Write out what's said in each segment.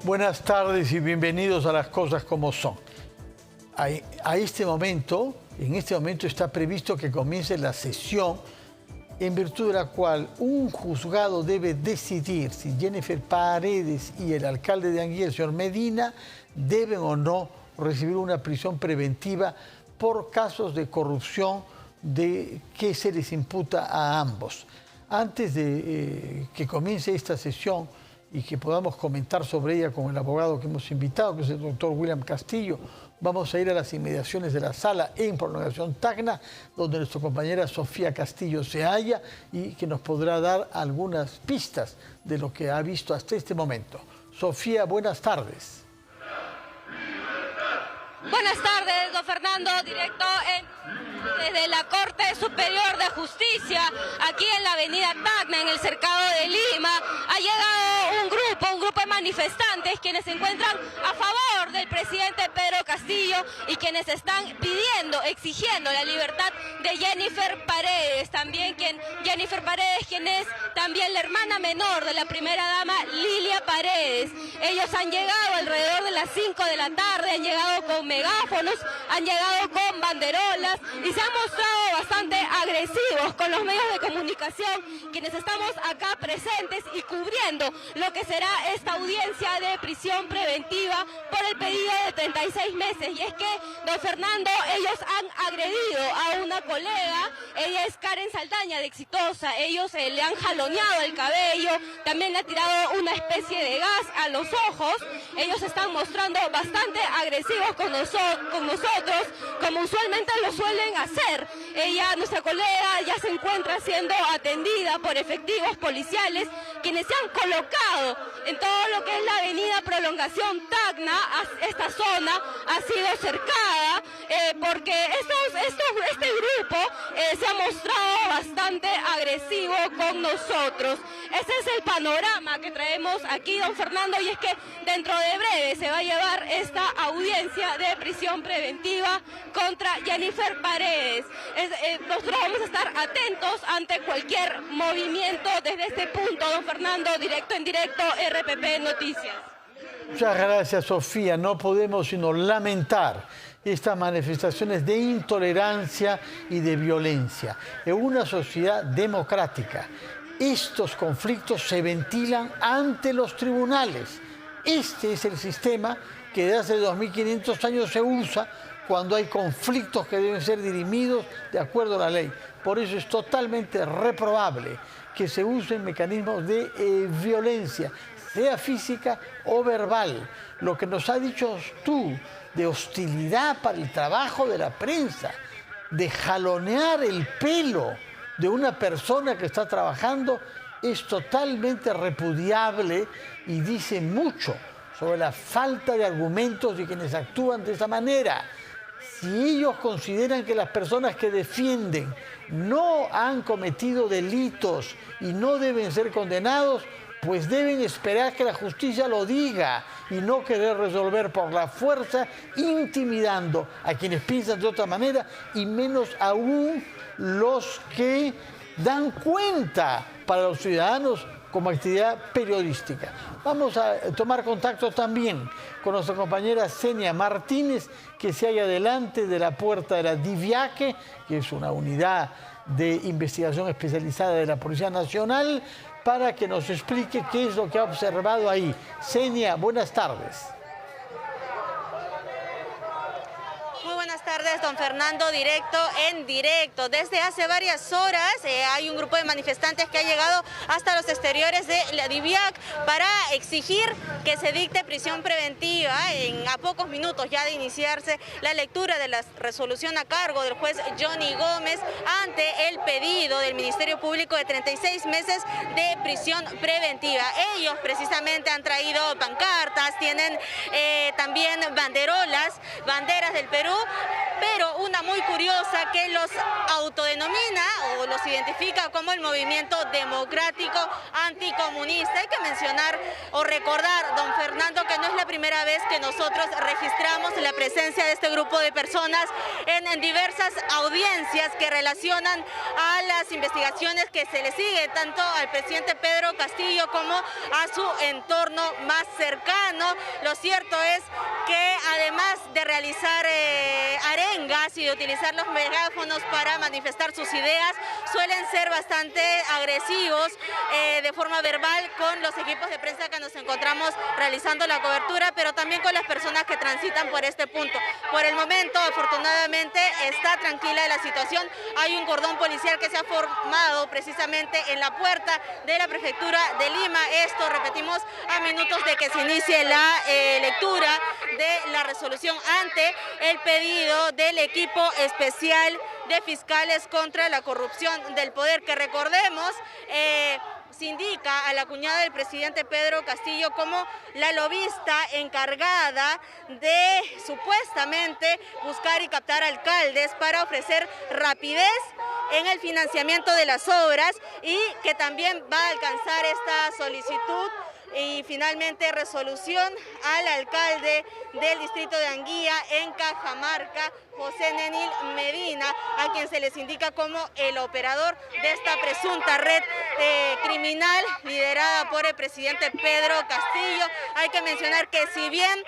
Buenas tardes y bienvenidos a Las Cosas Como Son. En este momento está previsto que comience la sesión en virtud de la cual un juzgado debe decidir si Jennifer Paredes y el alcalde de Anguía, el señor Medina, deben o no recibir una prisión preventiva por casos de corrupción que se les imputa a ambos. Antes de que comience esta sesión y que podamos comentar sobre ella con el abogado que hemos invitado, que es el doctor William Castillo, vamos a ir a las inmediaciones de la sala en Prolongación Tacna, donde nuestra compañera Sofía Castillo se halla y que nos podrá dar algunas pistas de lo que ha visto hasta este momento. Sofía, buenas tardes. Buenas tardes, don Fernando, directo desde la Corte Superior de Justicia, aquí en la avenida Tacna, en el cercado de Lima. Ha llegado un grupo de manifestantes quienes se encuentran a favor del presidente Pedro Castillo y quienes están exigiendo la libertad de Jennifer Paredes. Jennifer Paredes, quien es también la hermana menor de la primera dama Lilia Paredes. Ellos han llegado alrededor de las 5 de la tarde, han llegado con megáfonos, han llegado con banderolas y se han mostrado bastante agresivos con los medios de comunicación, quienes estamos acá presentes y cubriendo lo que será esta audiencia de prisión preventiva por el pedido de 36 meses. Y es que, don Fernando, ellos han agredido a una colega, ella es Karen Saldaña de Exitosa, ellos le han jaloneado el cabello, también le han tirado una especie de gas a los ojos. Ellos se están mostrando bastante agresivos con nosotros, como usualmente lo suelen hacer. Nuestra colega, ya se encuentra siendo atendida por efectivos policiales, quienes se han colocado en todo lo que es la avenida Prolongación Tacna. Esta zona ha sido cercada porque este grupo se ha mostrado bastante agresivo con nosotros. Ese es el panorama que traemos aquí, don Fernando, y es que dentro de breve se va a llevar esta audiencia de prisión preventiva contra Jennifer Paredes. Nosotros vamos a estar atentos ante cualquier movimiento desde este punto, don Fernando, directo en directo, RPP Noticias. Muchas gracias, Sofía. No podemos sino lamentar estas manifestaciones de intolerancia y de violencia. En una sociedad democrática, estos conflictos se ventilan ante los tribunales. Este es el sistema que desde hace 2500 años se usa cuando hay conflictos que deben ser dirimidos de acuerdo a la ley. Por eso es totalmente reprobable que se usen mecanismos de violencia, sea física o verbal. Lo que nos has dicho tú de hostilidad para el trabajo de la prensa, de jalonear el pelo de una persona que está trabajando, es totalmente repudiable y dice mucho sobre la falta de argumentos de quienes actúan de esa manera. Si ellos consideran que las personas que defienden no han cometido delitos y no deben ser condenados, pues deben esperar que la justicia lo diga y no querer resolver por la fuerza, intimidando a quienes piensan de otra manera y menos aún los que dan cuenta para los ciudadanos como actividad periodística. Vamos a tomar contacto también con nuestra compañera Senia Martínez, que se halla delante de la puerta de la DIVIAC, que es una unidad de investigación especializada de la Policía Nacional, para que nos explique qué es lo que ha observado ahí. Senia, buenas tardes. Buenas tardes, don Fernando, directo en directo. Desde hace varias horas hay un grupo de manifestantes que ha llegado hasta los exteriores de la DIVIAC para exigir que se dicte prisión preventiva a pocos minutos ya de iniciarse la lectura de la resolución a cargo del juez Johnny Gómez ante el pedido del Ministerio Público de 36 meses de prisión preventiva. Ellos precisamente han traído pancartas, tienen también banderas del Perú, pero una muy curiosa que los autodenomina o los se identifica como el Movimiento Democrático Anticomunista. Hay que mencionar o recordar, don Fernando, que no es la primera vez que nosotros registramos la presencia de este grupo de personas en diversas audiencias que relacionan a las investigaciones que se le sigue tanto al presidente Pedro Castillo como a su entorno más cercano. Lo cierto es que además de realizar arengas y de utilizar los megáfonos para manifestar sus ideas, suelen ser bastante agresivos de forma verbal con los equipos de prensa que nos encontramos realizando la cobertura, pero también con las personas que transitan por este punto. Por el momento, afortunadamente, está tranquila la situación. Hay un cordón policial que se ha formado precisamente en la puerta de la prefectura de Lima. Esto, repetimos, a minutos de que se inicie la lectura de la resolución ante el pedido del equipo especial de fiscales contra la corrupción del poder, que recordemos se indica a la cuñada del presidente Pedro Castillo como la lobista encargada de supuestamente buscar y captar alcaldes para ofrecer rapidez en el financiamiento de las obras, y que también va a alcanzar esta solicitud y finalmente resolución al alcalde del distrito de Anguía en Cajamarca, José Nenil Medina, a quien se les indica como el operador de esta presunta red criminal liderada por el presidente Pedro Castillo. Hay que mencionar que si bien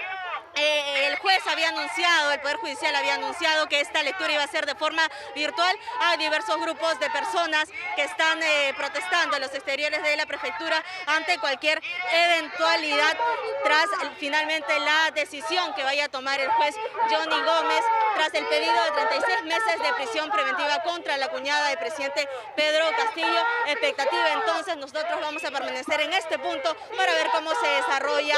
el juez había anunciado, el Poder Judicial había anunciado que esta lectura iba a ser de forma virtual, hay diversos grupos de personas que están protestando en los exteriores de la prefectura ante cualquier eventualidad tras finalmente la decisión que vaya a tomar el juez Johnny Gómez tras el pedido de 36 meses de prisión preventiva contra la cuñada del presidente Pedro Castillo. Expectativa, entonces, nosotros vamos a permanecer en este punto para ver cómo se desarrolla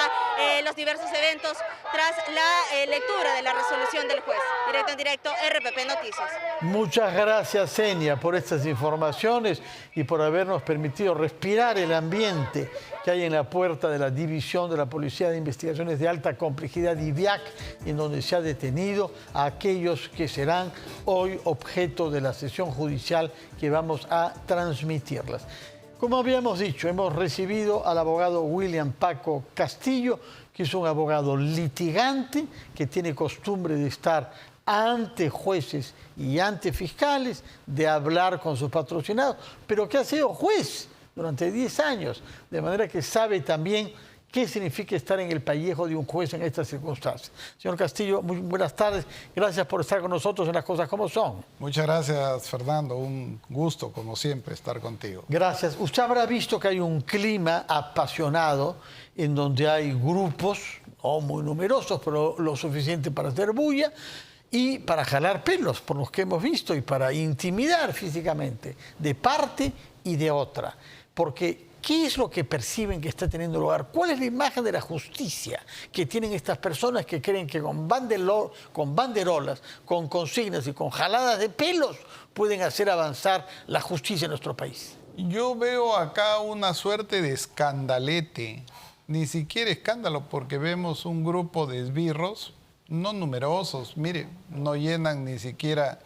los diversos eventos tras la lectura de la resolución del juez. Directo en directo, RPP Noticias. Muchas gracias, Zenia, por estas informaciones y por habernos permitido respirar el ambiente que hay en la puerta de la División de la Policía de Investigaciones de Alta Complejidad, DIVIAC, en donde se ha detenido a aquellos que serán hoy objeto de la sesión judicial que vamos a transmitirlas. Como habíamos dicho, hemos recibido al abogado William Paco Castillo, que es un abogado litigante que tiene costumbre de estar ante jueces y ante fiscales, de hablar con sus patrocinados, pero que ha sido juez durante 10 años, de manera que sabe también qué significa estar en el pellejo de un juez en estas circunstancias. Señor Castillo, muy buenas tardes. Gracias por estar con nosotros en Las Cosas Como Son. Muchas gracias, Fernando. Un gusto, como siempre, estar contigo. Gracias. Usted habrá visto que hay un clima apasionado en donde hay grupos, no muy numerosos, pero lo suficiente para hacer bulla y para jalar pelos, por los que hemos visto, y para intimidar físicamente de parte y de otra. Porque ¿qué es lo que perciben que está teniendo lugar? ¿Cuál es la imagen de la justicia que tienen estas personas que creen que con banderolas, con consignas y con jaladas de pelos pueden hacer avanzar la justicia en nuestro país? Yo veo acá una suerte de escandalete, ni siquiera escándalo, porque vemos un grupo de esbirros, no numerosos, mire, no llenan ni siquiera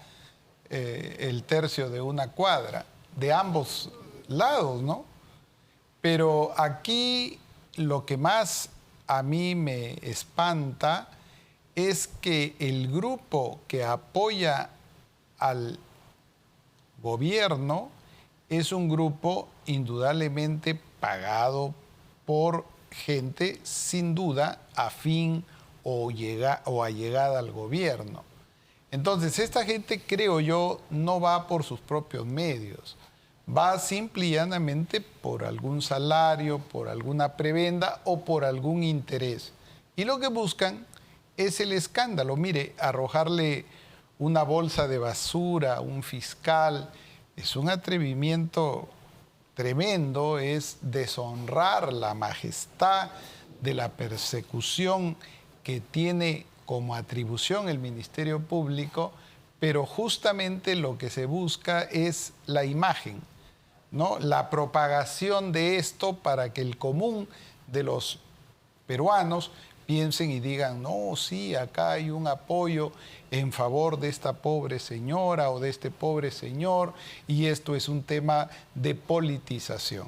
el tercio de una cuadra, de ambos lados, ¿no? Pero aquí lo que más a mí me espanta es que el grupo que apoya al gobierno es un grupo indudablemente pagado por gente sin duda afín o allegada al gobierno. Entonces, esta gente, creo yo, no va por sus propios medios. Va simple y llanamente por algún salario, por alguna prebenda o por algún interés. Y lo que buscan es el escándalo. Mire, arrojarle una bolsa de basura a un fiscal es un atrevimiento tremendo, es deshonrar la majestad de la persecución que tiene como atribución el Ministerio Público, pero justamente lo que se busca es la imagen, ¿no? La propagación de esto para que el común de los peruanos piensen y digan, no, sí, acá hay un apoyo en favor de esta pobre señora o de este pobre señor, y esto es un tema de politización.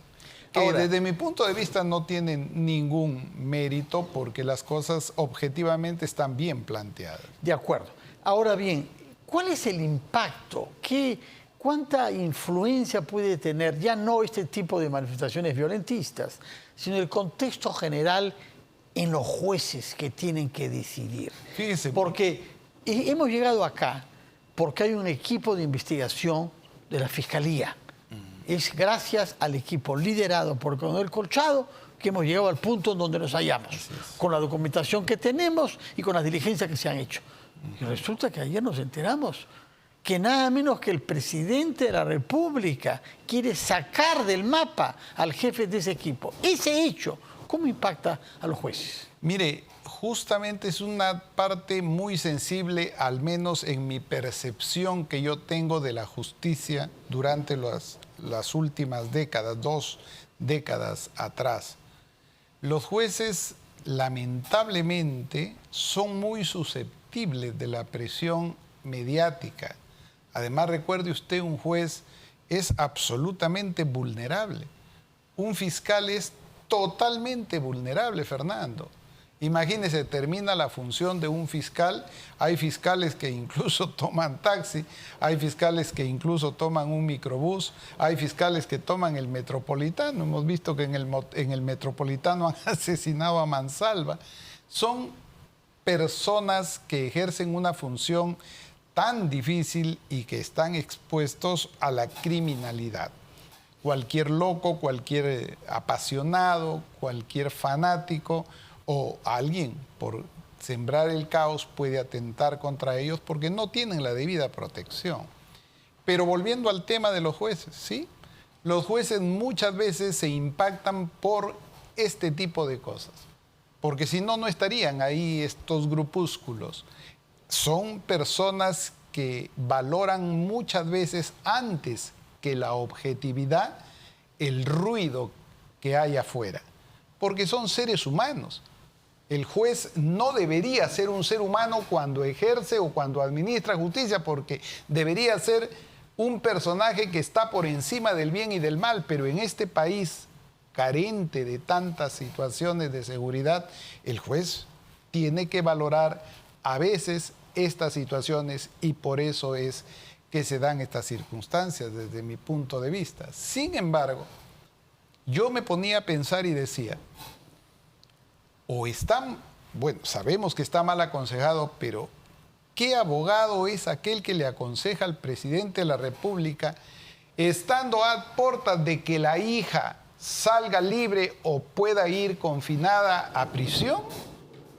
Que ahora, desde mi punto de vista no tienen ningún mérito porque las cosas objetivamente están bien planteadas. De acuerdo. Ahora bien, ¿cuál es el impacto? ¿Cuánta influencia puede tener ya no este tipo de manifestaciones violentistas, sino el contexto general en los jueces que tienen que decidir? Fíjese. Porque hemos llegado acá porque hay un equipo de investigación de la Fiscalía. Es gracias al equipo liderado por el coronel Colchado que hemos llegado al punto en donde nos hallamos, con la documentación que tenemos y con las diligencias que se han hecho. Y resulta que ayer nos enteramos que nada menos que el presidente de la República quiere sacar del mapa al jefe de ese equipo. Ese hecho, ¿cómo impacta a los jueces? Mire, justamente es una parte muy sensible, al menos en mi percepción que yo tengo de la justicia durante las últimas décadas, 2 décadas atrás. Los jueces, lamentablemente, son muy susceptibles de la presión mediática. Además, recuerde usted, un juez es absolutamente vulnerable. Un fiscal es totalmente vulnerable, Fernando. Imagínese, termina la función de un fiscal, hay fiscales que incluso toman taxi, hay fiscales que incluso toman un microbús, hay fiscales que toman el Metropolitano. Hemos visto que en el Metropolitano han asesinado a mansalva. Son personas que ejercen una función tan difícil y que están expuestos a la criminalidad. Cualquier loco, cualquier apasionado, cualquier fanático o alguien por sembrar el caos puede atentar contra ellos porque no tienen la debida protección. Pero volviendo al tema de los jueces, ¿sí? Los jueces muchas veces se impactan por este tipo de cosas, porque si no, no estarían ahí estos grupúsculos. Son personas que valoran muchas veces antes que la objetividad el ruido que hay afuera, porque son seres humanos. El juez no debería ser un ser humano cuando ejerce o cuando administra justicia, porque debería ser un personaje que está por encima del bien y del mal, pero en este país carente de tantas situaciones de seguridad, el juez tiene que valorar a veces estas situaciones y por eso es que se dan estas circunstancias desde mi punto de vista. Sin embargo, yo me ponía a pensar y decía, sabemos que está mal aconsejado, pero ¿qué abogado es aquel que le aconseja al presidente de la República, estando a puertas de que la hija salga libre o pueda ir confinada a prisión?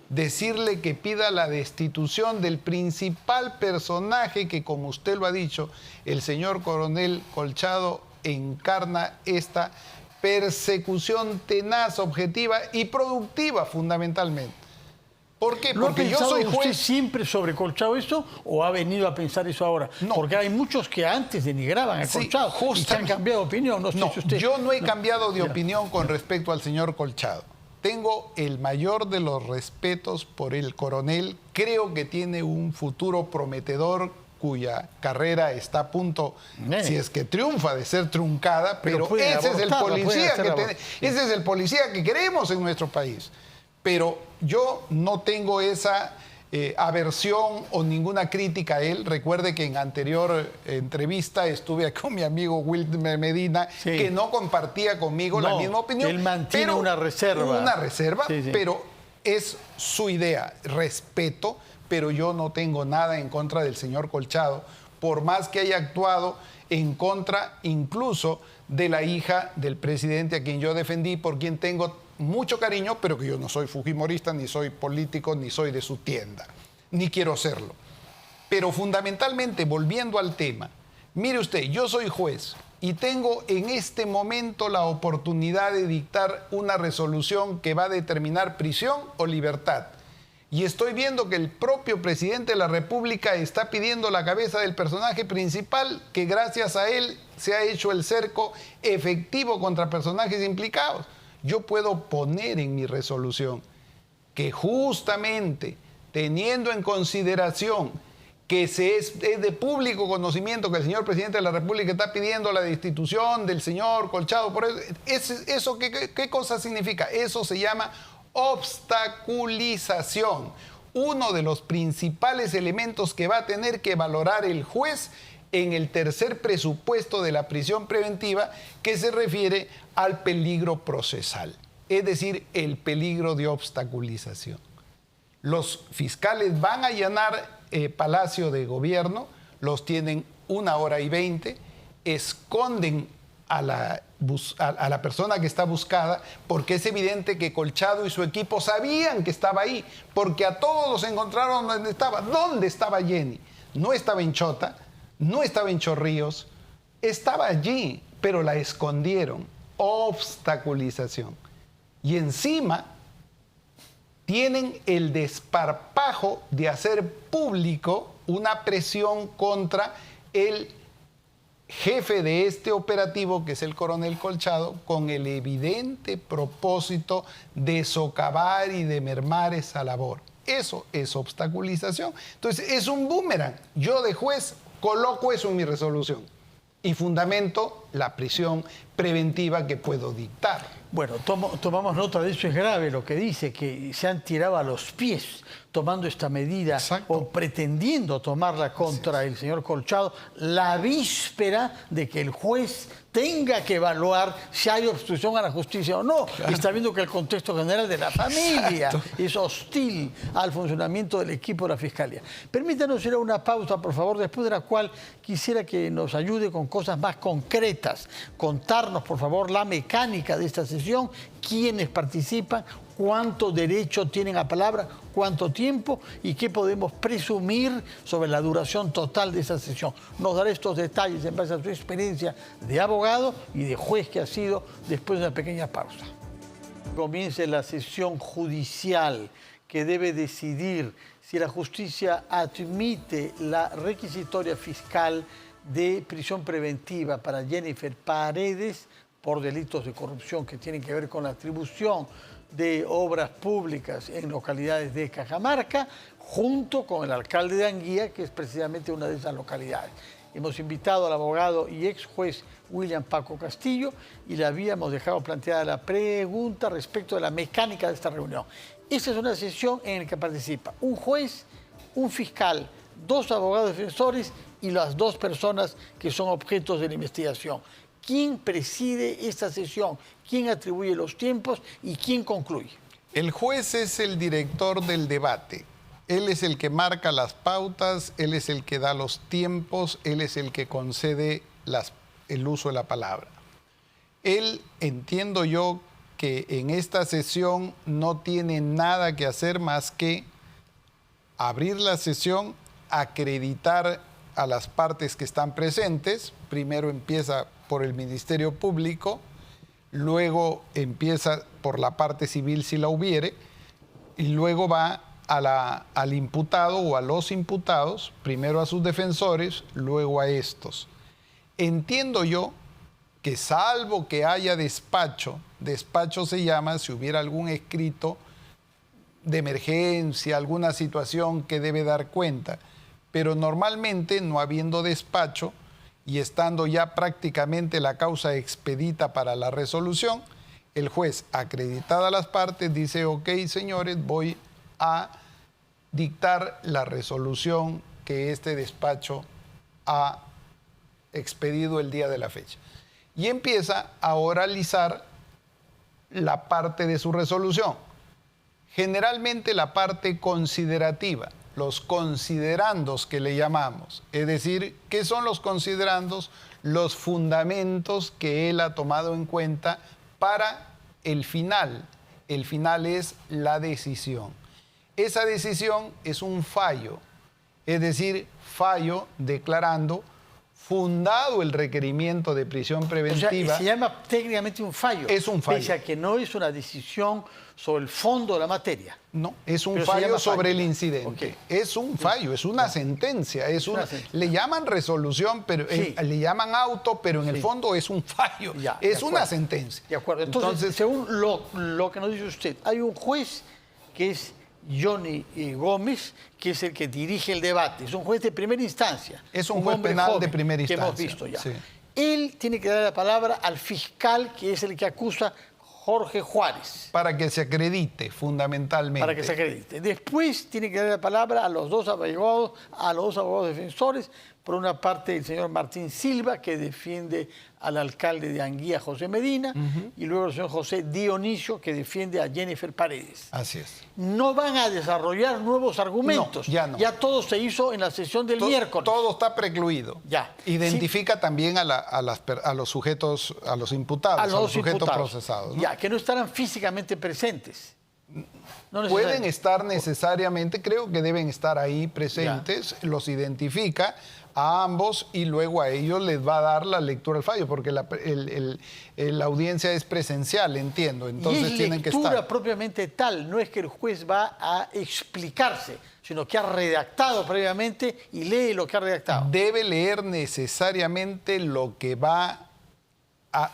Decirle que pida la destitución del principal personaje que, como usted lo ha dicho, el señor coronel Colchado encarna esta persecución tenaz, objetiva y productiva fundamentalmente. ¿Por qué? Porque yo soy juez. ¿Usted siempre sobre Colchado eso o ha venido a pensar eso ahora? No. Porque hay muchos que antes denigraban a Colchado y se han cambiado de opinión. No, no, si usted... yo no he cambiado de opinión con respecto al señor Colchado. Tengo el mayor de los respetos por el coronel. Creo que tiene un futuro prometedor cuya carrera está a punto, si es que triunfa, de ser truncada, pero ese es el policía que queremos en nuestro país. Pero yo no tengo esa aversión o ninguna crítica a él. Recuerde que en anterior entrevista estuve con mi amigo Wilmer Medina, sí, que no compartía conmigo la misma opinión. Él mantiene una reserva. Una reserva, sí, sí, pero es su idea. Respeto, pero yo no tengo nada en contra del señor Colchado, por más que haya actuado en contra incluso de la hija del presidente, a quien yo defendí, por quien tengo mucho cariño, pero que yo no soy fujimorista, ni soy político, ni soy de su tienda, ni quiero serlo. Pero fundamentalmente, volviendo al tema, mire usted, yo soy juez y tengo en este momento la oportunidad de dictar una resolución que va a determinar prisión o libertad. Y estoy viendo que el propio presidente de la República está pidiendo la cabeza del personaje principal, que gracias a él se ha hecho el cerco efectivo contra personajes implicados. Yo puedo poner en mi resolución que justamente teniendo en consideración que es de público conocimiento que el señor presidente de la República está pidiendo la destitución del señor Colchado, por eso ¿qué cosa significa? Eso se llama obstaculización. Uno de los principales elementos que va a tener que valorar el juez en el tercer presupuesto de la prisión preventiva, que se refiere al peligro procesal, es decir, el peligro de obstaculización. Los fiscales van a allanar Palacio de Gobierno, los tienen 1 hora y 20, esconden a la persona que está buscada, porque es evidente que Colchado y su equipo sabían que estaba ahí, porque a todos los encontraron donde estaba. ¿Dónde estaba Jenny? No estaba en Chota, no estaba en Chorrillos, estaba allí, pero la escondieron. Obstaculización. Y encima tienen el desparpajo de hacer público una presión contra el jefe de este operativo, que es el coronel Colchado, con el evidente propósito de socavar y de mermar esa labor. Eso es obstaculización. Entonces, es un boomerang. Yo de juez coloco eso en mi resolución y fundamento la prisión preventiva que puedo dictar. Bueno, tomamos nota de eso, es grave lo que dice, que se han tirado a los pies tomando esta medida. Exacto. O pretendiendo tomarla contra el señor Colchado la víspera de que el juez tenga que evaluar si hay obstrucción a la justicia o no. Claro. Está viendo que el contexto general de la familia es hostil al funcionamiento del equipo de la Fiscalía. Permítanos ir a una pausa, por favor, después de la cual quisiera que nos ayude con cosas más concretas. Contarnos, por favor, la mecánica de esta sesión, quiénes participan, cuánto derecho tienen a palabra, cuánto tiempo y qué podemos presumir sobre la duración total de esa sesión. Nos dará estos detalles en base a su experiencia de abogado y de juez que ha sido después de una pequeña pausa. Comience la sesión judicial que debe decidir si la justicia admite la requisitoria fiscal de prisión preventiva para Jennifer Paredes por delitos de corrupción que tienen que ver con la atribución de obras públicas en localidades de Cajamarca, junto con el alcalde de Anguía, que es precisamente una de esas localidades. Hemos invitado al abogado y ex juez William Paco Castillo y le habíamos dejado planteada la pregunta respecto de la mecánica de esta reunión. Esta es una sesión en la que participa un juez, un fiscal, 2 abogados defensores y las 2 personas que son objetos de la investigación. ¿Quién preside esta sesión? ¿Quién atribuye los tiempos y quién concluye? El juez es el director del debate. Él es el que marca las pautas, él es el que da los tiempos, él es el que concede el uso de la palabra. Él, entiendo yo, que en esta sesión no tiene nada que hacer más que abrir la sesión, acreditar a las partes que están presentes. Primero empieza por el Ministerio Público, luego empieza por la parte civil si la hubiere, y luego va al imputado o a los imputados, primero a sus defensores, luego a estos. Entiendo yo que salvo que haya despacho se llama si hubiera algún escrito de emergencia, alguna situación que debe dar cuenta, pero normalmente no habiendo despacho y estando ya prácticamente la causa expedita para la resolución, el juez, acreditada las partes, dice, ok, señores, voy a dictar la resolución que este despacho ha expedido el día de la fecha. Y empieza a oralizar la parte de su resolución. Generalmente la parte considerativa, los considerandos que le llamamos. Es decir, ¿qué son los considerandos? Los fundamentos que él ha tomado en cuenta para el final. El final es la decisión. Esa decisión es un fallo, es decir, fallo declarando fundado el requerimiento de prisión preventiva. O sea, se llama técnicamente un fallo. Es un fallo. Pese a que no es una decisión sobre el fondo de la materia. No, es un fallo sobre el incidente. Okay. Es un fallo, es una sentencia. Le llaman resolución, pero le llaman auto, pero en el fondo es un fallo. Es una sentencia. De acuerdo. Entonces según lo que nos dice usted, hay un juez que es Johnny Gómez, que es el que dirige el debate. Es un juez de primera instancia. Es un juez hombre penal joven de primera instancia. Que hemos visto ya. Sí. Él tiene que dar la palabra al fiscal, que es el que acusa Jorge Juárez. Para que se acredite, fundamentalmente. Para que se acredite. Después tiene que dar la palabra a los dos abogados defensores. Por una parte, el señor Martín Silva, que defiende al alcalde de Anguía, José Medina, y luego el señor José Dionisio, que defiende a Jennifer Paredes. Así es. No van a desarrollar nuevos argumentos. No, ya no. Ya todo se hizo en la sesión del miércoles. Todo está precluido. Ya. Identifica también a los sujetos, a los imputados, a los sujetos imputados. procesados, ¿no? Ya, que no estarán físicamente presentes. No Pueden estar necesariamente, creo que deben estar ahí presentes, los identifica a ambos y luego a ellos les va a dar la lectura del fallo, porque la audiencia es presencial, entiendo, entonces y es tienen que estar. lectura propiamente tal, no es que el juez va a explicarse, sino que ha redactado previamente y lee lo que ha redactado. Debe leer necesariamente lo que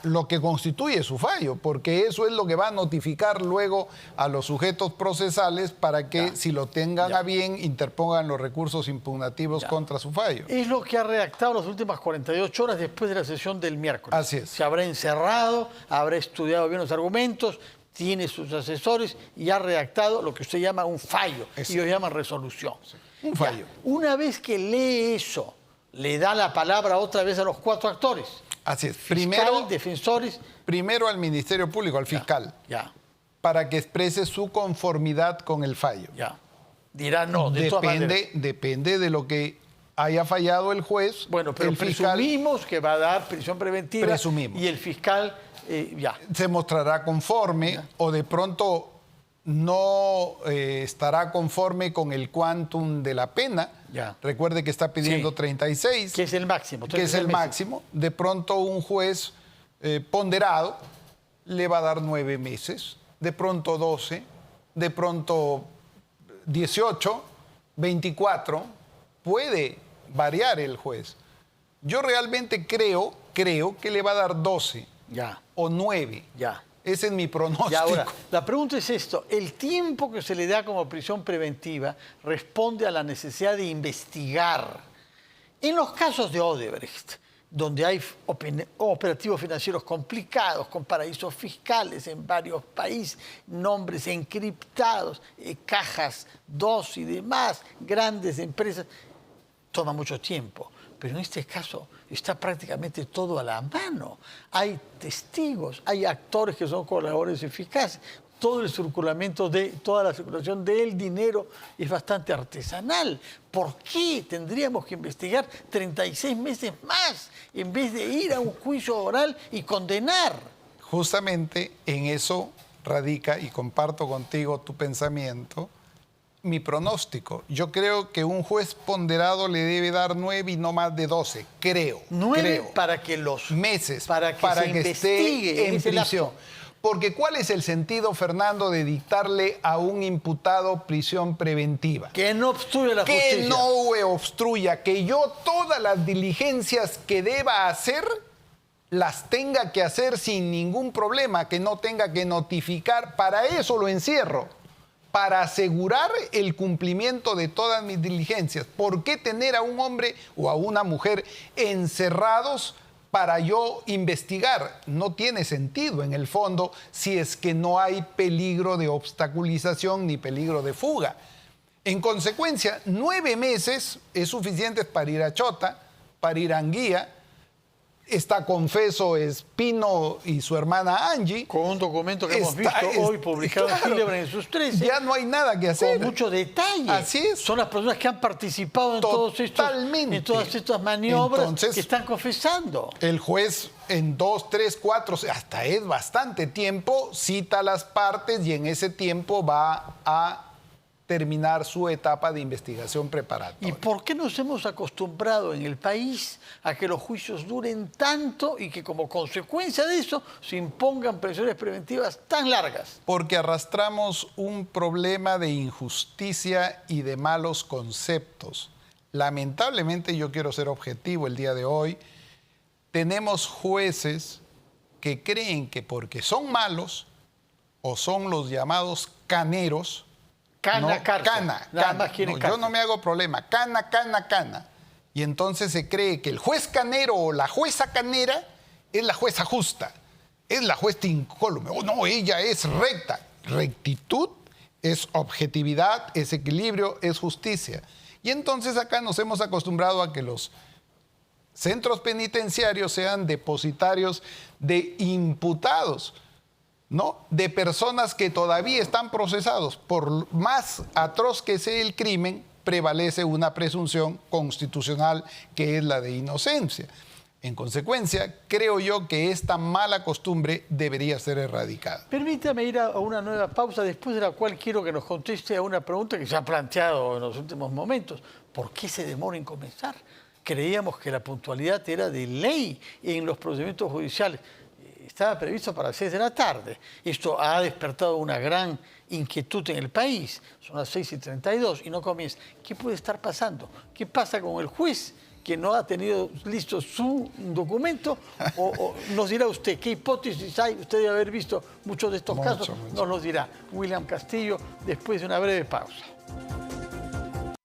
lo que constituye su fallo, porque eso es lo que va a notificar luego a los sujetos procesales para que, si lo tengan a bien, interpongan los recursos impugnativos contra su fallo. Es lo que ha redactado las últimas 48 horas después de la sesión del miércoles. Así es. Se habrá encerrado, habrá estudiado bien los argumentos, tiene sus asesores y ha redactado lo que usted llama un fallo, y ellos llaman resolución. Sí. Un fallo. Una vez que lee eso, le da la palabra otra vez a los 4 actores. Así es. Fiscal, defensores. Primero al Ministerio Público, al fiscal, para que exprese su conformidad con el fallo. Ya. Dirá no, de todas maneras. Depende de lo que haya fallado el juez. Bueno, pero presumimos que va a dar prisión preventiva. Presumimos. Y el fiscal se mostrará conforme o de pronto no estará conforme con el quantum de la pena. Recuerde que está pidiendo 36. Que es el máximo. Que es el máximo. De pronto un juez ponderado le va a dar 9 meses, de pronto 12, de pronto 18, 24. Puede variar el juez. Yo realmente creo que le va a dar 12 o 9. Ese es mi pronóstico. Y ahora, la pregunta es esto. El tiempo que se le da como prisión preventiva responde a la necesidad de investigar. En los casos de Odebrecht, donde hay operativos financieros complicados, con paraísos fiscales en varios países, nombres encriptados, cajas 2 y demás, grandes empresas, toma mucho tiempo. Pero en este caso está prácticamente todo a la mano. Hay testigos, hay actores que son colaboradores eficaces. Toda la circulación del dinero es bastante artesanal. ¿Por qué tendríamos que investigar 36 meses más en vez de ir a un juicio oral y condenar? Justamente en eso radica, y comparto contigo tu pensamiento, mi pronóstico. Yo creo que un juez ponderado le debe dar 9 y no más de 12, creo. 9 para que los meses, para que esté en prisión. Porque ¿cuál es el sentido, Fernando, de dictarle a un imputado prisión preventiva? Que no obstruya la justicia. Que no obstruya, que yo todas las diligencias que deba hacer las tenga que hacer sin ningún problema, que no tenga que notificar. Para eso lo encierro, para asegurar el cumplimiento de todas mis diligencias. ¿Por qué tener a un hombre o a una mujer encerrados para yo investigar? No tiene sentido en el fondo si es que no hay peligro de obstaculización ni peligro de fuga. En consecuencia, 9 meses es suficiente para ir a Chota, para ir a Anguía. Está confeso Espino y su hermana Angie. Con un documento que hemos visto hoy publicado en Gilebran en sus 13. Ya no hay nada que hacer. Con mucho detalle. Así es. Son las personas que han participado en todas estas maniobras. Entonces, que están confesando. El juez en 2, 3, 4, hasta es bastante tiempo, cita las partes y en ese tiempo va a terminar su etapa de investigación preparatoria. ¿Y por qué nos hemos acostumbrado en el país a que los juicios duren tanto y que como consecuencia de eso se impongan prisiones preventivas tan largas? Porque arrastramos un problema de injusticia y de malos conceptos. Lamentablemente, yo quiero ser objetivo el día de hoy, tenemos jueces que creen que porque son malos o son los llamados caneros, Cana, cárcel. Cana, Nada cana. más quieren No, yo cárcel. no me hago problema. Cana, cana, cana. Y entonces se cree que el juez canero o la jueza canera es la jueza justa, es la jueza incólume. Oh, no, ella es recta. Rectitud es objetividad, es equilibrio, es justicia. Y entonces acá nos hemos acostumbrado a que los centros penitenciarios sean depositarios de imputados, ¿no? De personas que todavía están procesados. Por más atroz que sea el crimen, prevalece una presunción constitucional que es la de inocencia. En consecuencia, creo yo que esta mala costumbre debería ser erradicada. Permítame ir a una nueva pausa, después de la cual quiero que nos conteste a una pregunta que se ha planteado en los últimos momentos. ¿Por qué se demora en comenzar? Creíamos que la puntualidad era de ley en los procedimientos judiciales. Estaba previsto para las 6 de la tarde. Esto ha despertado una gran inquietud en el país. Son las 6:32 y no comienza. ¿Qué puede estar pasando? ¿Qué pasa con el juez que no ha tenido listo su documento? O nos dirá usted qué hipótesis hay. Usted debe haber visto muchos de estos casos. Nos los dirá William Castillo después de una breve pausa.